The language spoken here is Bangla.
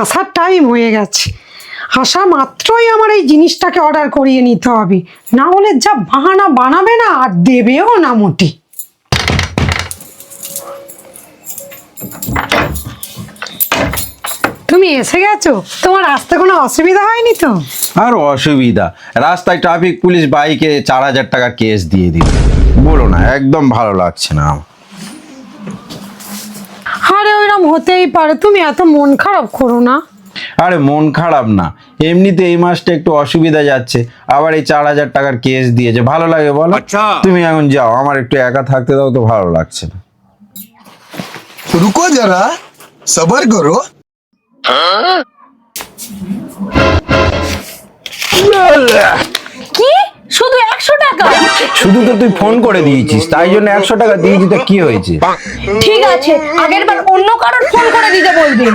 আসার টাইম হয়ে গেছে, আসা মাত্রই আমার এই জিনিসটাকে অর্ডার করিয়ে নিতে হবে, না হলে যা বাহানা বানাবে না আর দেবেও না মোটে। তুমি এসে গেছো, তোমার আসতে কোনো অসুবিধা হয়নি তো? আর অসুবিধা, রাস্তায় ট্রাফিক পুলিশ বাইকে 4,000 টাকা কেস দিয়ে দিল। বলো না, একদম ভালো লাগছে না আমার। আরে ওইরকম হতেই পারে, তুমি এত মন খারাপ করো না। আরে মন খারাপ না, এমনিতে এই মাসটা একটু অসুবিধা যাচ্ছে, আবার এই 4,000 টাকার কেস দিয়েছে, ভালো লাগে বলো? তুমি এখন যাও, আমার একটু একা থাকতে দাও তো, ভালো লাগছে না। रुको जरा सबर करो। কি শুধু 100 টাকা? শুধু তো তুই ফোন করে দিয়েছিস, তাই জন্য 100 টাকা দিয়েছি, তা কি হয়েছে? ঠিক আছে, আগের বার অন্য কারোর ফোন করে দিতে বলবি।